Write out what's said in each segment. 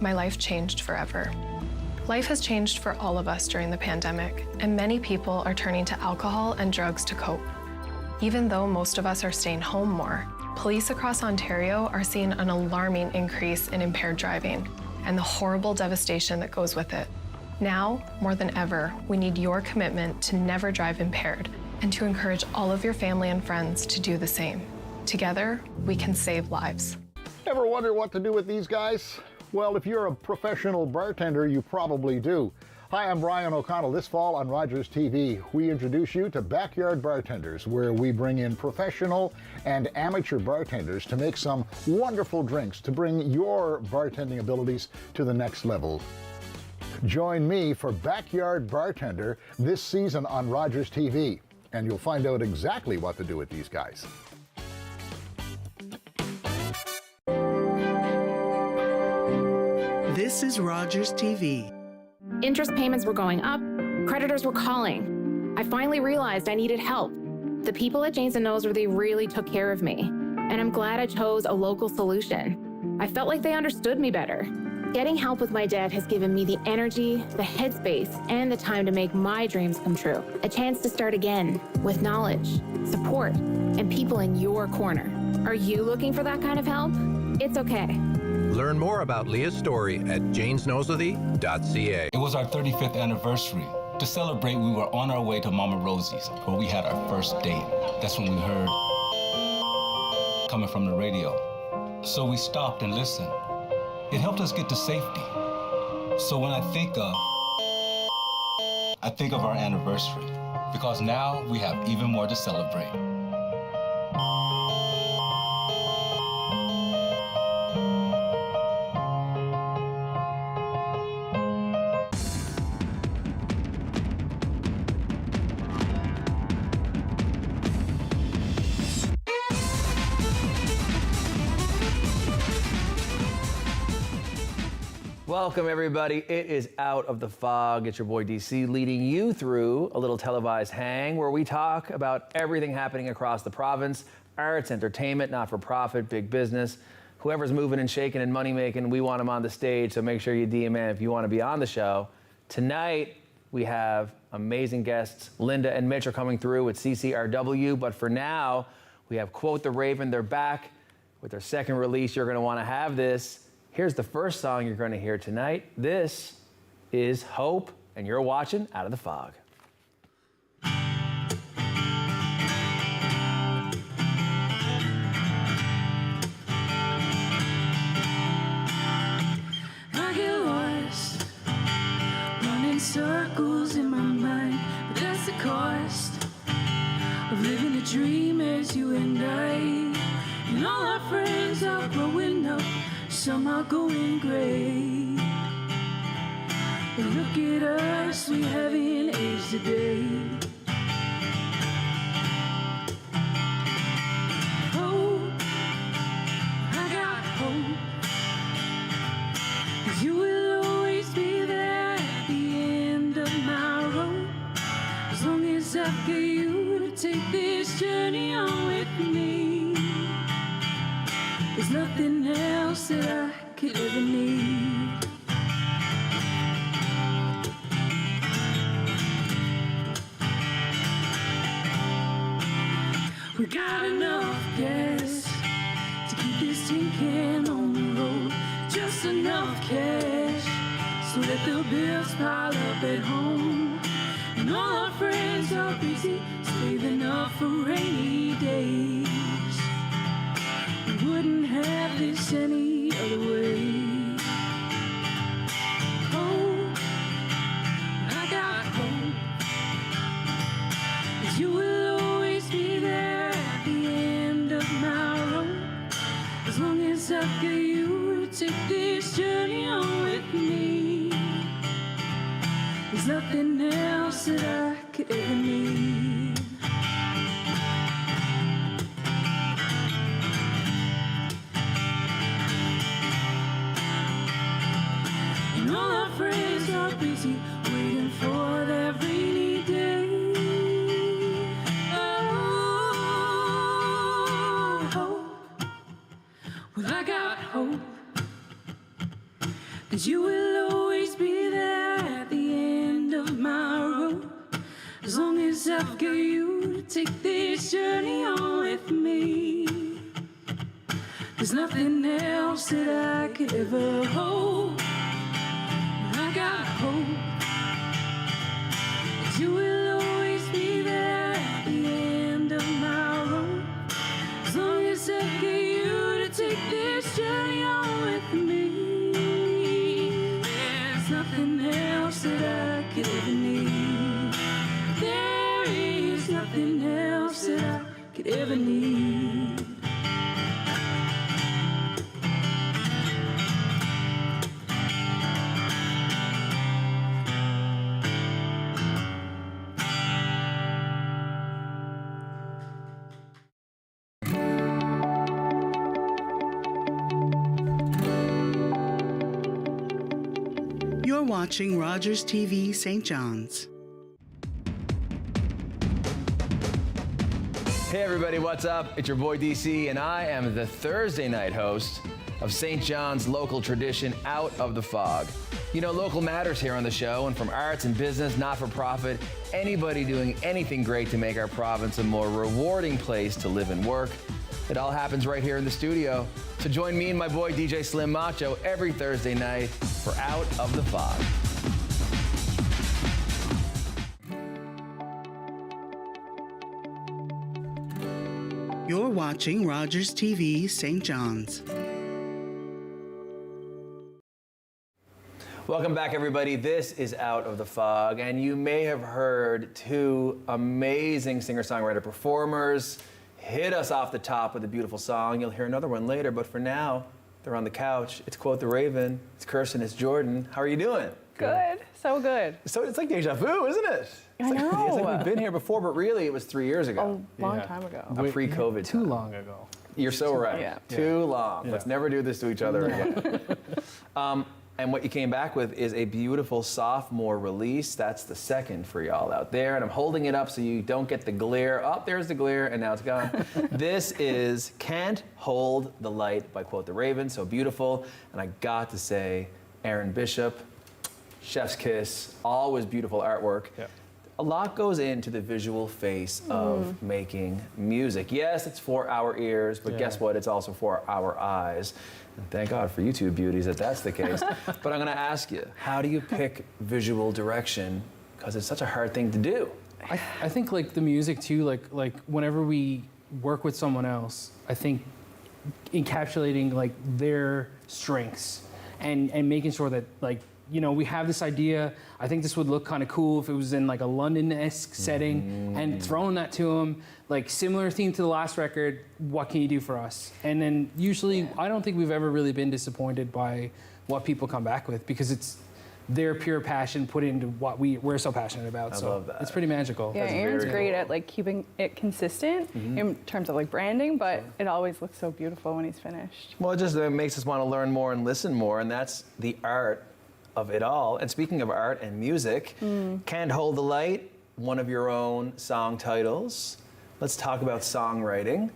My life changed forever. Life has changed for all of us during the pandemic, and many people are turning to alcohol and drugs to cope. Even though most of us are staying home more, police across Ontario are seeing an alarming increase in impaired driving and the horrible devastation that goes with it. Now, more than ever, we need your commitment to never drive impaired and to encourage all of your family and friends to do the same. Together, we can save lives. Ever wonder what to do with these guys? Well, if you're a professional bartender, you probably do. Hi, I'm Brian O'Connell. This fall on Rogers TV, we introduce you to Backyard Bartenders, where we bring in professional and amateur bartenders to make some wonderful drinks to bring your bartending abilities to the next level. Join me for Backyard Bartender this season on Rogers TV, and you'll find out exactly what to do with these guys. This is Rogers TV. Interest payments were going up, creditors were calling. I finally realized I needed help. The people at Janes & Noseworthy really took care of me, and I'm glad I chose a local solution. I felt like they understood me better. Getting help with my debt has given me the energy, the headspace, and the time to make my dreams come true. A chance to start again with knowledge, support, and people in your corner. Are you looking for that kind of help? It's okay. Learn more about Leah's story at janesnoseworthy.ca. It was our 35th anniversary. To celebrate, we were on our way to Mama Rosie's, where we had our first date. That's when we heard coming from the radio. So we stopped and listened. It helped us get to safety. So when I think of our anniversary, because now we have even more to celebrate. Welcome, everybody. It is Out of the Fog. It's your boy DC leading you through a little televised hang where we talk about everything happening across the province, arts, entertainment, not-for-profit, big business. Whoever's moving and shaking and money-making, we want them on the stage, so make sure you DM in if you want to be on the show. Tonight, we have amazing guests. Linda and Mitch are coming through with CCRW, but for now, we have Quote the Raven. They're back with their second release. You're going to want to have this. Here's the first song you're going to hear tonight. This is Hope, and you're watching Out of the Fog. I get lost, running circles in my mind, but that's the cost of living a dream as you and I. And all our friends are growing up, some are going gray. But look at us, we haven't aged a day. Hope, I got hope, 'cause you will always be there at the end of my road. As long as I've got you to take this journey on with me. There's nothing else that I could ever need. We got enough gas to keep this tin can on the road. Just enough cash so that the bills pile up at home. And all our friends are busy saving up for rainy days. Wouldn't have this any other way. Hope, I got hope, 'cause you will always be there at the end of my road. As long as I've got you to take this journey on with me. There's nothing else that I could ever need. And all our friends are busy waiting for their rainy day. Oh, hope. Well, I got hope, 'cause 'cause you will always be there at the end of my road. As long as I've got you to take this journey on with me. There's nothing else that I could ever hold. But I got hope that you will always be there at the end of my road. As long as I've got you to take this journey on with me. There's nothing else that I could ever need. There is nothing else that I could ever need. You're watching Rogers TV St. John's. Hey everybody, what's up? It's your boy DC, and I am the Thursday night host of St. John's local tradition, Out of the Fog. You know, local matters here on the show, and from arts and business, not-for-profit, anybody doing anything great to make our province a more rewarding place to live and work. It all happens right here in the studio. So join me and my boy DJ Slim Macho every Thursday night for Out of the Fog. You're watching Rogers TV St. John's. Welcome back, everybody. This is Out of the Fog, and you may have heard two amazing singer-songwriter performers hit us off the top with a beautiful song. You'll hear another one later, but for now, they're on the couch. It's Quote the Raven, it's Kirsten, it's Jordan. How are you doing? Good, so good. So it's like deja vu, isn't it? I know. It's like we've been here before, but really it was 3 years ago. A long time ago. A pre-COVID Too time. long ago. You're so right. Yeah. Too long. Yeah. Let's never do this to each other again. And what you came back with is a beautiful sophomore release. That's the second for y'all out there. And I'm holding it up so you don't get the glare. Oh, there's the glare, and now it's gone. This is Can't Hold the Light by Quote the Raven. So beautiful. And I got to say, Aaron Bishop, chef's kiss, always beautiful artwork. Yeah. A lot goes into the visual face of making music. Yes, it's for our ears, but guess what? It's also for our eyes. And thank God for you two beauties that that's the case. But I'm gonna ask you, how do you pick visual direction? Because it's such a hard thing to do. I think like the music too, like whenever we work with someone else, I think encapsulating like their strengths and making sure that like, you know, we have this idea, I think this would look kind of cool if it was in like a London-esque setting, and throwing that to them, like similar theme to the last record, what can you do for us? And then usually, I don't think we've ever really been disappointed by what people come back with, because it's their pure passion put into what we're so passionate about. I so love that. It's pretty magical. Yeah, That's Aaron's very great cool. at like keeping it consistent in terms of like branding, but it always looks so beautiful when he's finished. Well, it just makes us want to learn more and listen more, and that's the art of it all. And speaking of art and music, Can't Hold the Light, one of your own song titles. Let's talk about songwriting.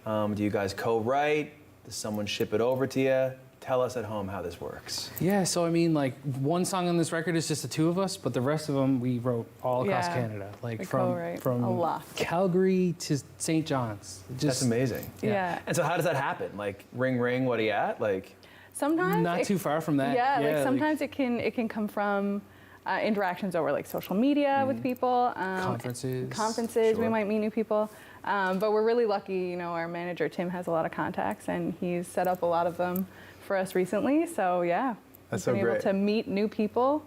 Do you guys co-write? Does someone ship it over to you? Tell us at home how this works. Yeah, so I mean, like one song on this record is just the two of us, but the rest of them we wrote all across Yeah, Canada, like we from co-write a lot. Calgary to St. John's. That's amazing. Yeah. And so how does that happen? Like, ring, ring, what are you at? Like, Sometimes Not too far from that. Yeah, like like sometimes it can come from interactions over like social media with people. Conferences. Conferences, we Sure. might meet new people. But we're really lucky, you know, our manager Tim has a lot of contacts and he's set up a lot of them for us recently. So yeah, That's we've so been great. able to meet new people.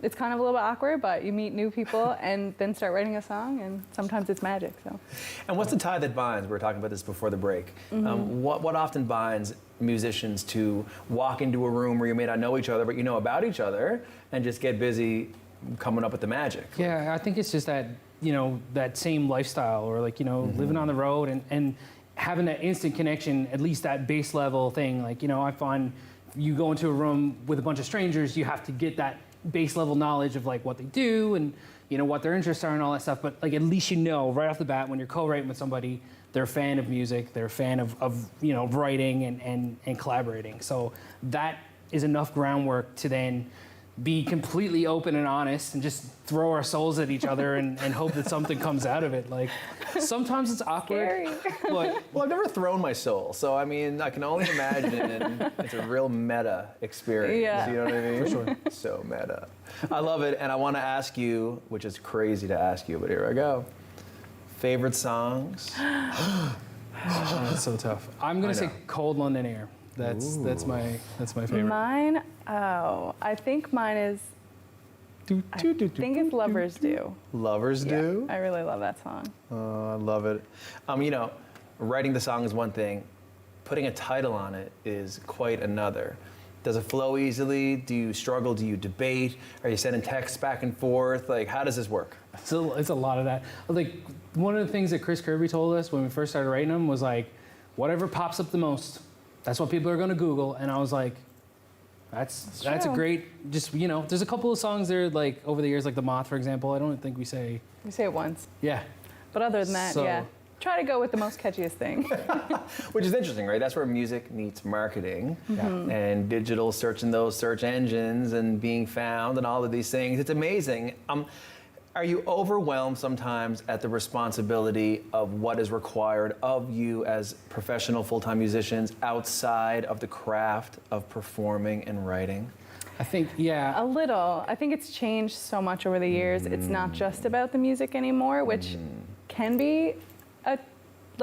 It's kind of a little bit awkward, but you meet new people and then start writing a song, and sometimes it's magic. So. and what's the tie that binds? We were talking about this before the break. What often binds musicians to walk into a room where you may not know each other, but you know about each other, and just get busy coming up with the magic? Yeah, I think it's just that, you know, that same lifestyle, or like, you know, living on the road and having that instant connection, at least that base level thing. Like, you know, I find you go into a room with a bunch of strangers, you have to get that base level knowledge of like what they do and, you know, what their interests are and all that stuff. But like, at least you know right off the bat when you're co-writing with somebody, they're a fan of music, they're a fan of you know, writing and collaborating. So that is enough groundwork to then be completely open and honest and just throw our souls at each other and hope that something comes out of it. Like, sometimes it's awkward. But, well, I've never thrown my soul, so I mean, I can only imagine, and it's a real meta experience. Yeah. You know what I mean? For sure. So meta. I love it, and I want to ask you, which is crazy to ask you, but here I go. Favorite songs? Oh, that's so tough. I'm gonna say Cold London Air. That's my favorite. Mine, I think mine is, I think it's Lovers Do. Lovers Do? I really love that song. Oh, I love it. You know, writing the song is one thing. Putting a title on it is quite another. Does it flow easily? Do you struggle? Do you debate? Are you sending texts back and forth? Like, how does this work? It's a lot of that. Like, one of the things that Chris Kirby told us when we first started writing them was like, whatever pops up the most, that's what people are going to Google. And I was like, that's a great, just, you know, there's a couple of songs there, like, over the years, like The Moth, for example. I don't think we say. We say it once. Yeah. But other than that, yeah. Try to go with the most catchiest thing. Which is interesting, right? That's where music meets marketing and digital, searching those search engines and being found and all of these things. It's amazing. Are you overwhelmed sometimes at the responsibility of what is required of you as professional full-time musicians outside of the craft of performing and writing? I think, yeah. A little. I think it's changed so much over the years. It's not just about the music anymore, which can be a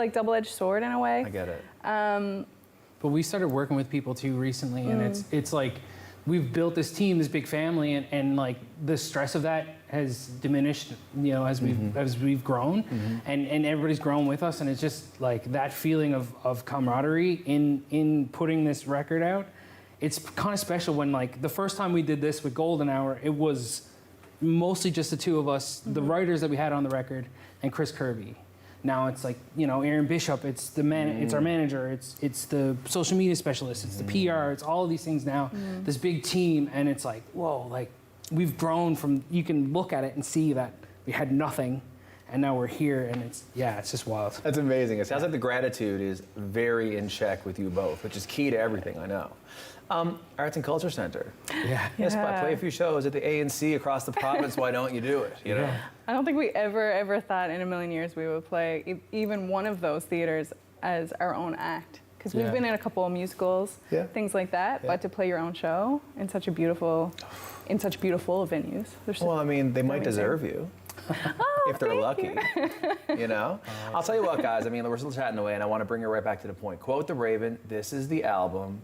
double-edged sword in a way. I get it. But we started working with people too recently, and it's like we've built this team, this big family, and like the stress of that has diminished, you know, as we've grown, and everybody's grown with us, and it's just like that feeling of camaraderie in putting this record out. It's kind of special when, like, the first time we did this with Golden Hour, it was mostly just the two of us, the writers that we had on the record, and Chris Kirby. Now it's like, you know, Aaron Bishop, it's the it's our manager, it's the social media specialist, it's the PR, it's all of these things now, this big team, and it's like, whoa, like, we've grown from, you can look at it and see that we had nothing, and now we're here, and it's just wild. That's amazing. It sounds like the gratitude is very in check with you both, which is key to everything, I know. Arts and Culture Center. Yeah. Yes, but play a few shows at the A&C across the province. Why don't you do it? You know. I don't think we ever thought in a million years we would play even one of those theaters as our own act. Because we've been in a couple of musicals, things like that. But to play your own show in such beautiful venues. Well, I mean, they might deserve you. If they're lucky, you know? I'll tell you what, guys, I mean, we're still chatting away, and I want to bring it right back to the point. Quote the Raven, this is the album.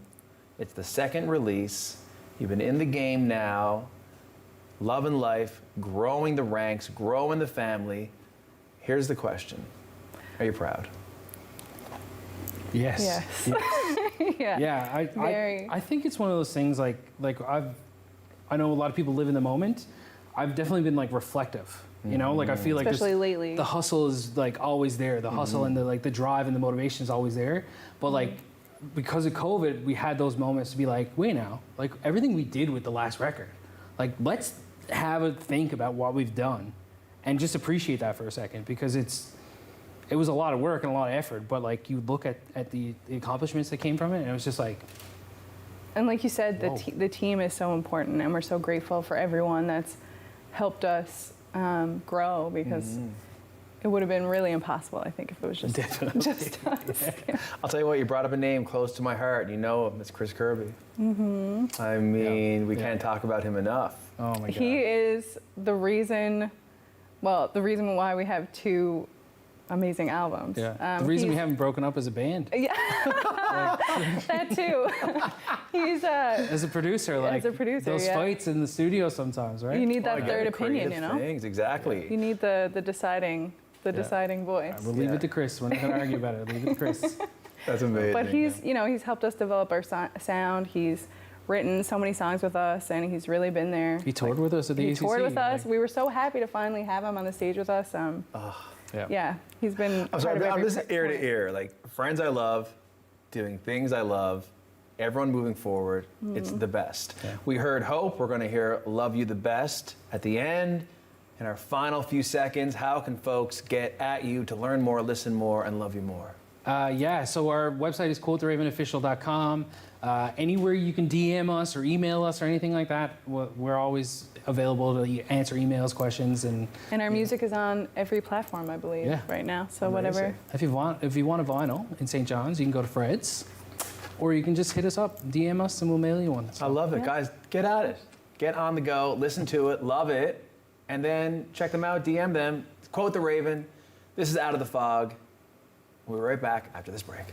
It's the second release. You've been in the game now, loving life, growing the ranks, growing the family. Here's the question. Are you proud? Yes. Yeah. I think it's one of those things like I know a lot of people live in the moment. I've definitely been like reflective. You know, like I feel like especially lately, the hustle is like always there. The hustle and the drive and the motivation is always there. But like because of COVID, we had those moments to be like, wait now, like everything we did with the last record, like let's have a think about what we've done, and just appreciate that for a second, because it was a lot of work and a lot of effort. But like you look at the accomplishments that came from it, and it was just like. And like you said, the team is so important, and we're so grateful for everyone that's helped us grow, because it would have been really impossible, I think, if it was just us. Yeah. I'll tell you what, you brought up a name close to my heart. You know him, it's Chris Kirby. I mean, we can't talk about him enough. Oh my God. He is the reason why we have two amazing albums. Yeah. The reason we haven't broken up as a band. Yeah. That too. He's as a producer, like those fights in the studio sometimes, right? You need that third opinion, you know? Things, exactly. You need the deciding voice. We'll leave it to Chris. We're not going to argue about it. Leave it to Chris. That's amazing. But he's helped us develop our sound. He's written so many songs with us, and he's really been there. He toured with us at the ACC. He toured with us. We were so happy to finally have him on the stage with us. Yeah, he's been. I'm sorry, I'm just ear to ear. Like, friends I love, doing things I love, everyone moving forward. It's the best. Yeah. We heard Hope. We're going to hear Love You the Best at the end. In our final few seconds, how can folks get at you to learn more, listen more, and love you more? Yeah, so our website is quotetheravenofficial.com. Anywhere you can DM us or email us or anything like that, we're always available to answer emails, questions, and our music is on every platform, I believe, right now. So whatever. If you want a vinyl in St. John's, you can go to Fred's, or you can just hit us up, DM us, and we'll mail you one. So. I love it, guys. Get at it. Get on the go. Listen to it. Love it. And then check them out. DM them. Quote the Raven. This is Out of the Fog. We'll be right back after this break.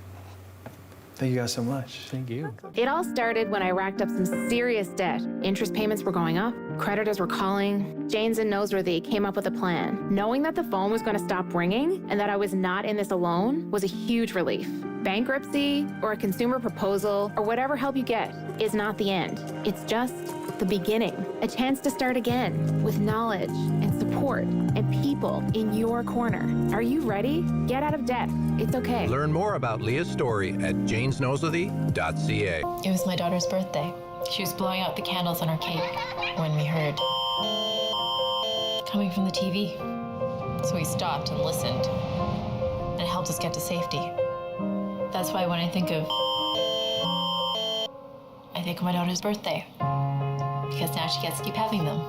Thank you guys so much. Thank you. It all started when I racked up some serious debt. Interest payments were going up, creditors were calling. Janes and Noseworthy came up with a plan. Knowing that the phone was going to stop ringing and that I was not in this alone was a huge relief. Bankruptcy or a consumer proposal or whatever help you get is not the end. It's just the beginning. A chance to start again with knowledge and support and people in your corner. Are you ready? Get out of debt. It's okay. Learn more about Leah's story at janesnoseworthy.ca. It was my daughter's birthday. She was blowing out the candles on her cake when we heard coming from the TV. So we stopped and listened, and it helped us get to safety. That's why when I think of my daughter's birthday, because now she gets to keep having them.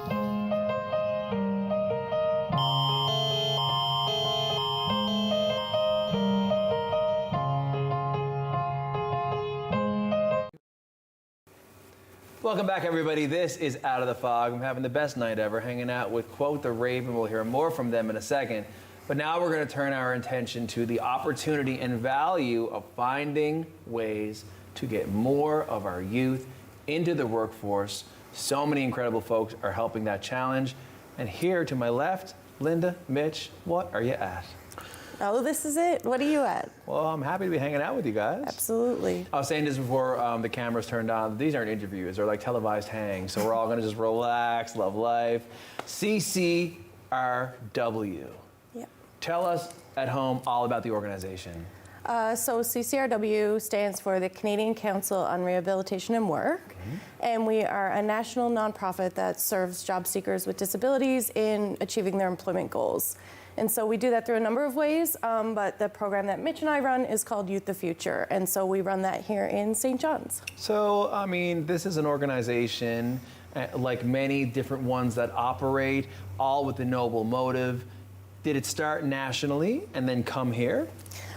Welcome back, everybody. This is Out of the Fog. I'm having the best night ever, hanging out with Quote the Raven. We'll hear more from them in a second. But now we're going to turn our attention to the opportunity and value of finding ways to get more of our youth into the workforce. So many incredible folks are helping that challenge. And here to my left, Linda, Mitch, what are you at? Oh, this is it. What are you at? Well, I'm happy to be hanging out with you guys. Absolutely. I was saying this before the cameras turned on. These aren't interviews. They're like televised hangs. So we're all going to just relax, love life. CCRW. Yeah. Tell us at home all about the organization. So CCRW stands for the Canadian Council on Rehabilitation and Work, and we are a national nonprofit that serves job seekers with disabilities in achieving their employment goals. And so we do that through a number of ways, but the program that Mitch and I run is called Youth the Future, and so we run that here in St. John's. So, I mean, this is an organization like many different ones that operate, all with the noble motive. Did it start nationally and then come here?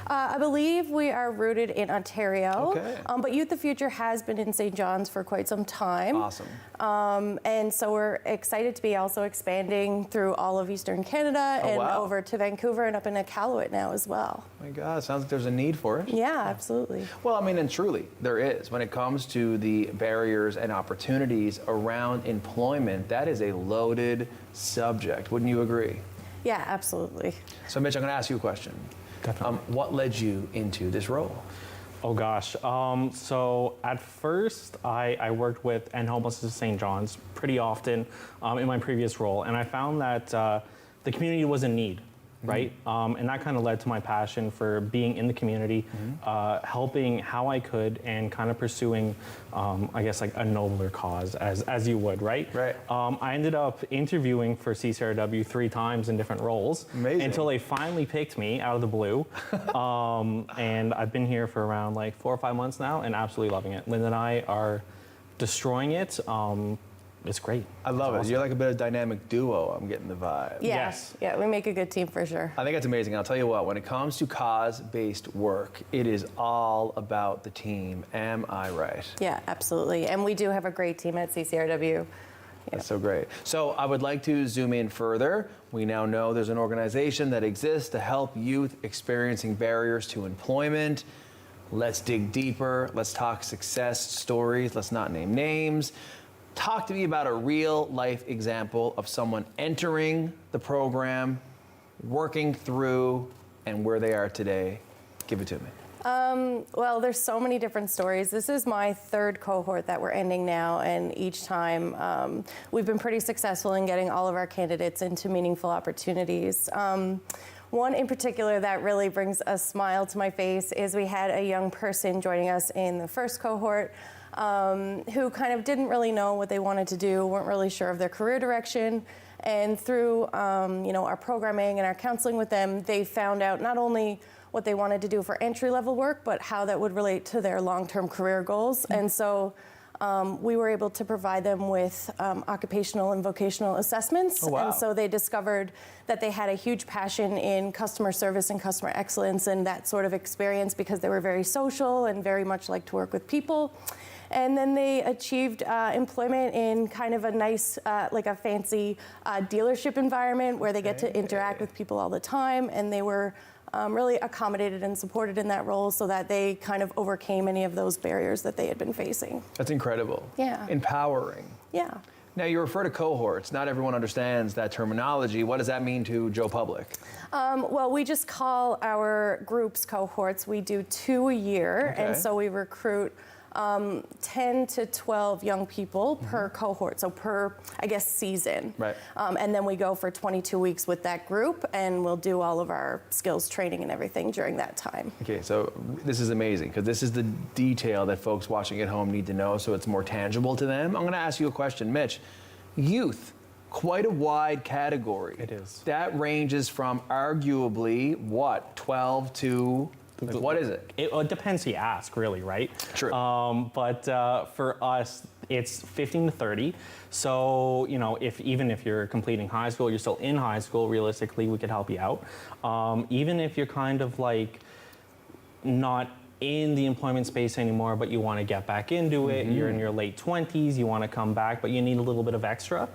I believe we are rooted in Ontario, but Youth the Future has been in St. John's for quite some time. Awesome. And so we're excited to be also expanding through all of Eastern Canada and over to Vancouver and up into Iqaluit now as well. Oh my God, sounds like there's a need for it. Yeah, absolutely. Well, I mean, and truly, there is. When it comes to the barriers and opportunities around employment, that is a loaded subject. Wouldn't you agree? Yeah, absolutely. So, Mitch, I'm going to ask you a question. Definitely. What led you into this role? Oh gosh. So at first, I worked with End Homelessness St. John's pretty often in my previous role, and I found that the community was in need, right? And that kind of led to my passion for being in the community, helping how I could, and kind of pursuing, I guess, like a nobler cause, as you would, right? Right. I ended up interviewing for CCRW 3 times in different roles. Amazing. Until they finally picked me out of the blue. And I've been here for around like 4 or 5 months now and absolutely loving it. Linda and I are destroying it. It's great. I love it. Awesome. You're like a bit of dynamic duo. I'm getting the vibe. Yeah. Yes. Yeah, we make a good team for sure. I think it's amazing. I'll tell you what, when it comes to cause-based work, it is all about the team. Am I right? Yeah, absolutely. And we do have a great team at CCRW. That's so great. So I would like to zoom in further. We now know there's an organization that exists to help youth experiencing barriers to employment. Let's dig deeper. Let's talk success stories. Let's not name names. Talk to me about a real life example of someone entering the program, working through, and where they are today. Give it to me. Well, there's so many different stories. This is my 3rd cohort that we're ending now, and each time we've been pretty successful in getting all of our candidates into meaningful opportunities. One in particular that really brings a smile to my face is we had a young person joining us in the 1st cohort. who kind of didn't really know what they wanted to do, weren't really sure of their career direction. And through our programming and our counseling with them, they found out not only what they wanted to do for entry-level work, but how that would relate to their long-term career goals. And so we were able to provide them with occupational and vocational assessments. Oh, wow. And so they discovered that they had a huge passion in customer service and customer excellence and that sort of experience because they were very social and very much like to work with people. And then they achieved employment in kind of a nice, like a fancy dealership environment where they get to interact with people all the time. And they were really accommodated and supported in that role so that they kind of overcame any of those barriers that they had been facing. That's incredible. Yeah. Empowering. Yeah. Now, you refer to cohorts. Not everyone understands that terminology. What does that mean to Joe Public? Well, we just call our groups cohorts. We do 2 a year, and so we recruit 10 to 12 young people per cohort, so per, I guess, season. Right. And then we go for 22 weeks with that group, and we'll do all of our skills training and everything during that time. Okay, so this is amazing, because this is the detail that folks watching at home need to know so it's more tangible to them. I'm going to ask you a question, Mitch. Youth, quite a wide category. It is. That ranges from arguably, what, 12 to... Like, what is it? It depends who you ask, really, right? True. But for us, it's 15 to 30. So, even if you're completing high school, you're still in high school, realistically, we could help you out. Even if you're kind of like not in the employment space anymore, but you want to get back into it, you're in your late 20s, you want to come back, but you need a little bit of extra,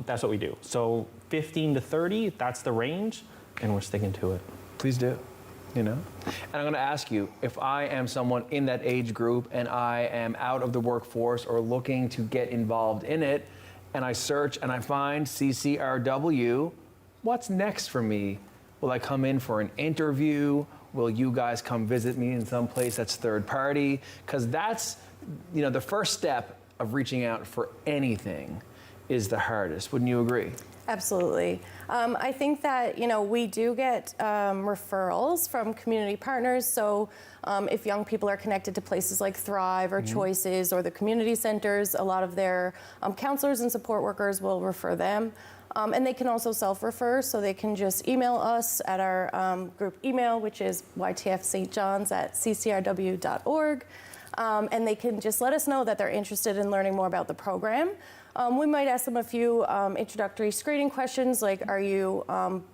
that's what we do. So 15 to 30, that's the range, and we're sticking to it. Please do. And I'm going to ask you, if I am someone in that age group and I am out of the workforce or looking to get involved in it, and I search and I find CCRW, what's next for me? Will I come in for an interview? Will you guys come visit me in some place that's third party? Because that's, the first step of reaching out for anything is the hardest. Wouldn't you agree? Absolutely. I think that, we do get referrals from community partners. So if young people are connected to places like Thrive or Choices or the community centers, a lot of their counselors and support workers will refer them. And they can also self-refer, so they can just email us at our group email, which is ytfstjohns@ccrw.org. And they can just let us know that they're interested in learning more about the program. We might ask them a few introductory screening questions like, are you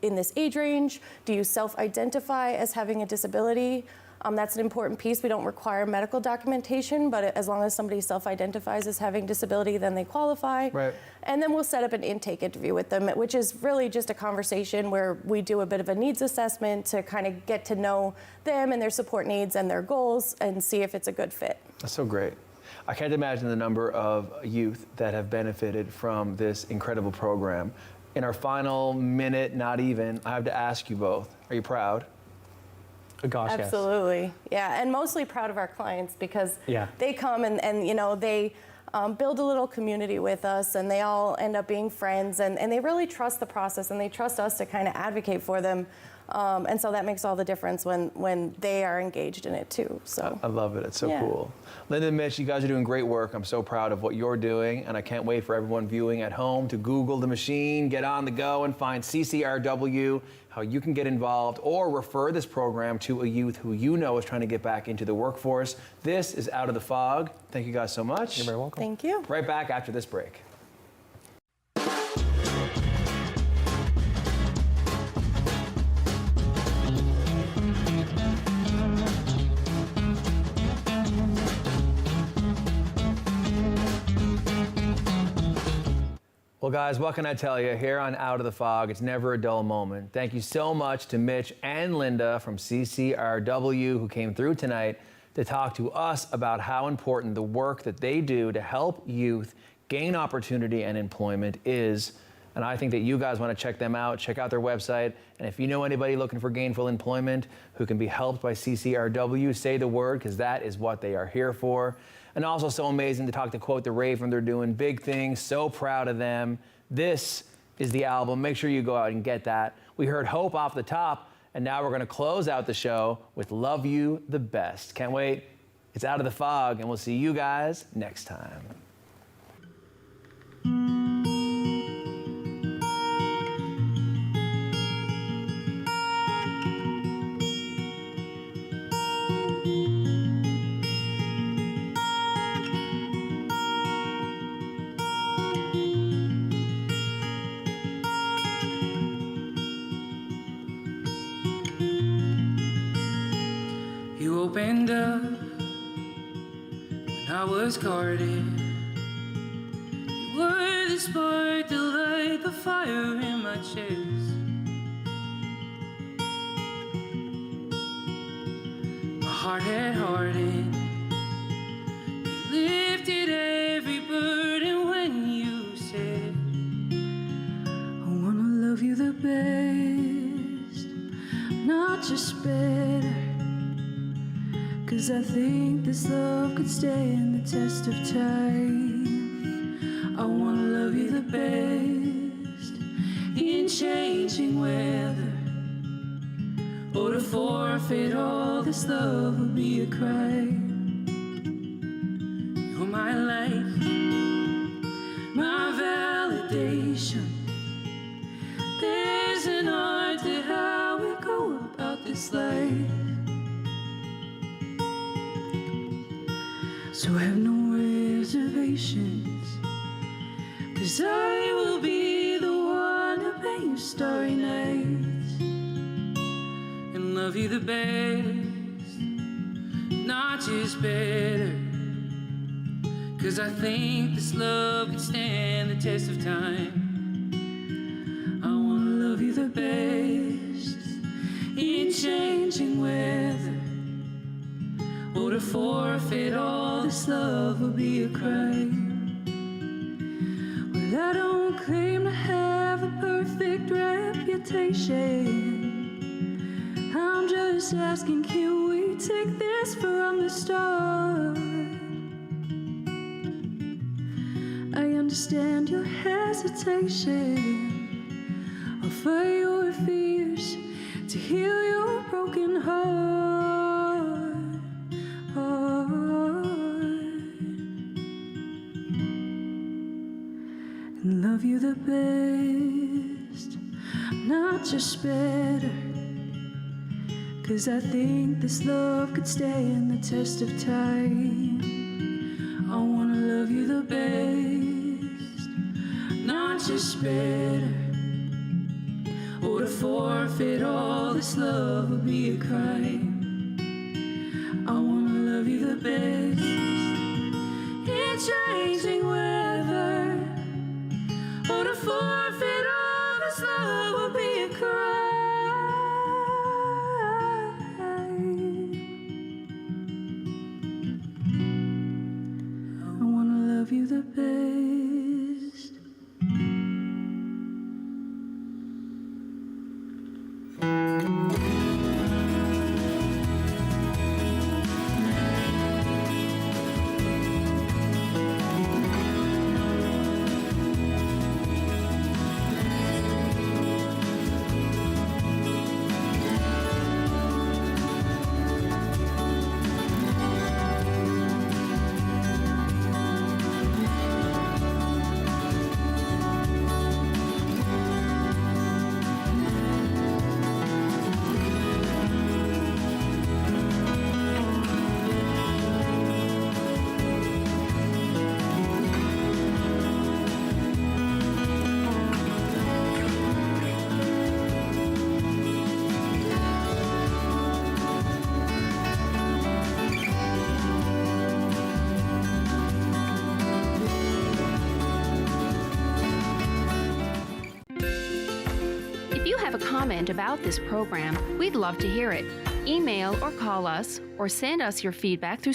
in this age range? Do you self-identify as having a disability? That's an important piece. We don't require medical documentation, but as long as somebody self-identifies as having disability, then they qualify. Right. And then we'll set up an intake interview with them, which is really just a conversation where we do a bit of a needs assessment to kind of get to know them and their support needs and their goals and see if it's a good fit. That's so great. I can't imagine the number of youth that have benefited from this incredible program. In our final minute, not even, I have to ask you both, are you proud? Gosh, absolutely. Yeah, and mostly proud of our clients because they come and they build a little community with us, and they all end up being friends, and they really trust the process, and they trust us to kind of advocate for them. And so that makes all the difference when they are engaged in it too. So I love it. It's so cool. Linda and Mitch, you guys are doing great work. I'm so proud of what you're doing, and I can't wait for everyone viewing at home to Google the machine, get on the go, and find CCRW, how you can get involved or refer this program to a youth who you know is trying to get back into the workforce. This is Out of the Fog. Thank you guys so much. You're very welcome. Thank you. Right back after this break. Well, guys, what can I tell you? Here on Out of the Fog, it's never a dull moment. Thank you so much to Mitch and Linda from CCRW who came through tonight to talk to us about how important the work that they do to help youth gain opportunity and employment is. And I think that you guys want to check them out, check out their website. And if you know anybody looking for gainful employment who can be helped by CCRW, say the word, because that is what they are here for. And also so amazing to talk to Quote the Raven. They're doing big things. So proud of them. This is the album. Make sure you go out and get that. We heard Hope off the top, and now we're going to close out the show with Love You the Best. Can't wait. It's Out of the Fog, and we'll see you guys next time. You opened up when I was guarded. You were the spark to light the fire in my chest. My heart had hardened. You lifted every burden when you said, I wanna love you the best, not just better. 'Cause I think this love could stand the test of time. I wanna love you the best in changing weather. Or to forfeit all this love would be a crime. You're my life, my validation. There's an art to how we go about this life. So have no reservations, 'cause I will be the one to paint your starry nights and love you the best, not just better. 'Cause I think this love could stand the test of time. I wanna love you the best in changing weather. Or to forfeit all this love would be a crime. Well, I don't claim to have a perfect reputation. I'm just asking, can we take this from the start? I understand your hesitation. Offer your fears to heal your broken heart. And love you the best, not just better. 'Cause I think this love could stand the test of time. I wanna love you the best, not just better. Or to forfeit all this love would be a crime. I wanna love you the best in changing weather. Or to forfeit all this love would be a crime. I wanna love you the best. Comment about this program, we'd love to hear it. Email or call us or send us your feedback through